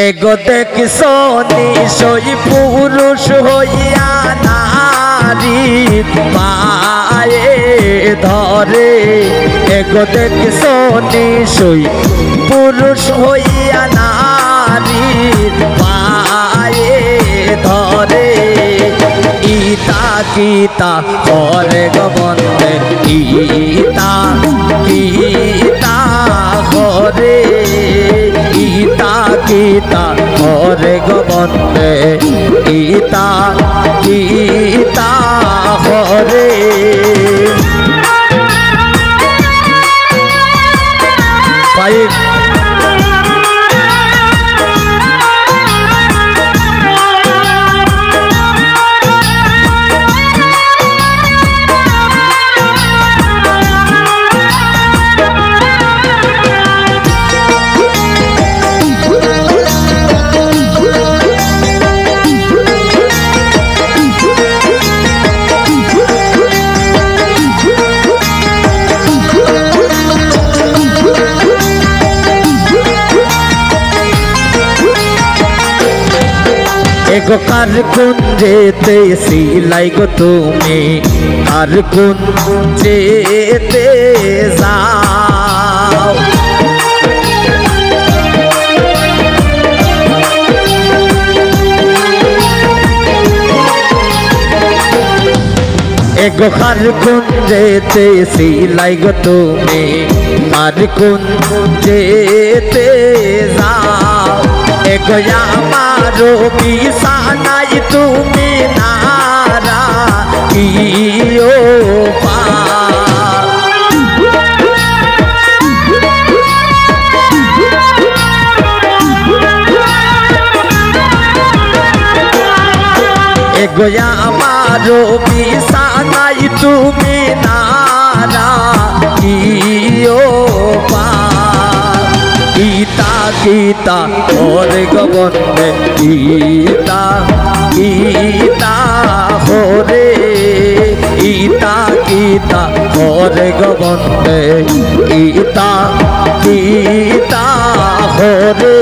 এগো দেখছো নিশই পুরুষ হইয়া নারী পায়ে ধরে। এগো দেখছো নিশই পুরুষ হইয়া নারী পায়ে ধরে। ইতা গীতা করে গবন্দে ইতা গীতা করে। ইতা গীতা করে গবন্দে ইতা গীতা করে। এগো কার কুঞ্জেতে সিলাই গো তুমি কার কুঞ্জেতে যাও। এগো কার কুঞ্জেতে সিলাই গো তুমি কার কুঞ্জেতে যাও। এগো আমারো বিছানায় তুমি নারা কিও পা। এগো আমারো বিছানায় তুমি নারা কিও পা। গীতা গীতা করে গবন্দে গীতা গীতা করে। গীতা গীতা করে গবন্দে গীতা গীতা করে।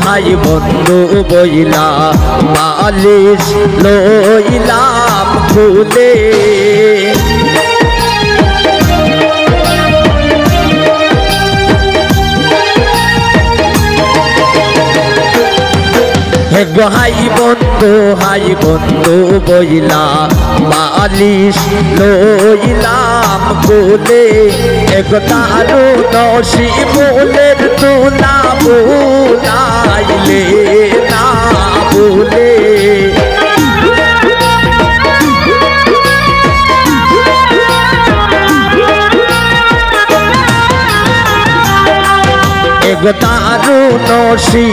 হাই বন্ধু বইলা বালিশ লইলাম খুলে। হেগো হাই বন্ধু বইলা বালিশ লইলাম খুলে। এগো তারু নসি মোলের তুলা বুলাইলে না ভুলে। এগো তারু নসি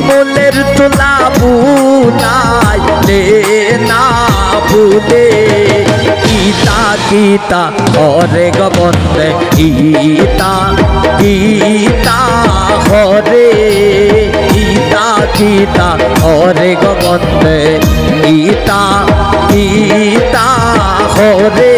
মোলের তুলা বুলাইলে না ভুলে। গীতা গীতা করে গবন্দে গীতা গীতা করে। গীতা গীতা করে গবন্দে গীতা গীতা করে।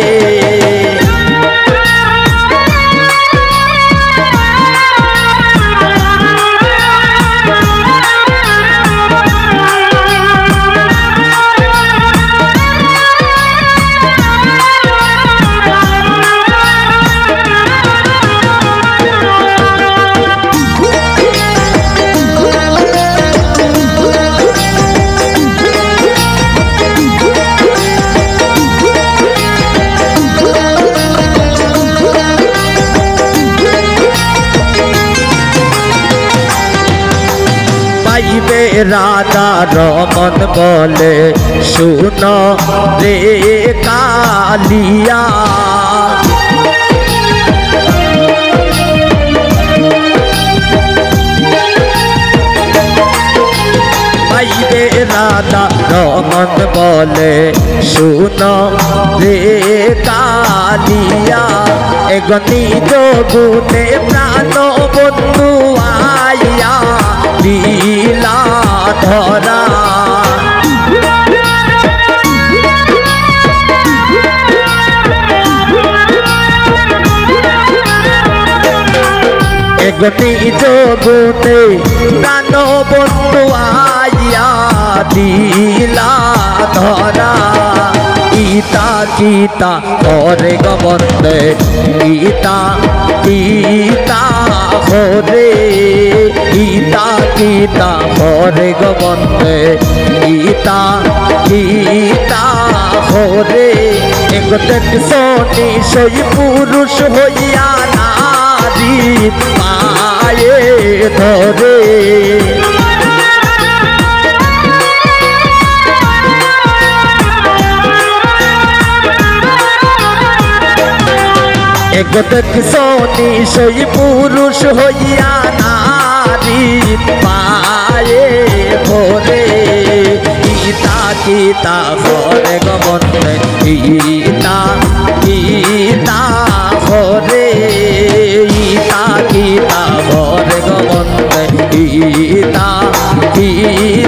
রাধা রমন বলে শুনো রে কালিয়া ভাইরে রাধা রমন বলে শুনো রে কালিয়া এগনি যোগুনে প্রাণ বন্ধু আইয়া লীলা ধরা এগনি যোগুনে প্রাণ বন্ধু আইয়া লীলা ধরা গীতা গীতা হরে গোবন্দে গীতা গীতা হরে গীতা গীতা হরে গোবন্দে গীতা গীতা হরে একদেখ সোনি সই পুরুষ হইয়া নারী পায়ে ধরে একদেখ সোনি সই পুরুষ হইয়া নারী পায়ে ভরে গীতা গীতা হরে গোবন্দে গীতা গীতা হরে গীতা গীতা হরে গোবন্দে গীতা গীতা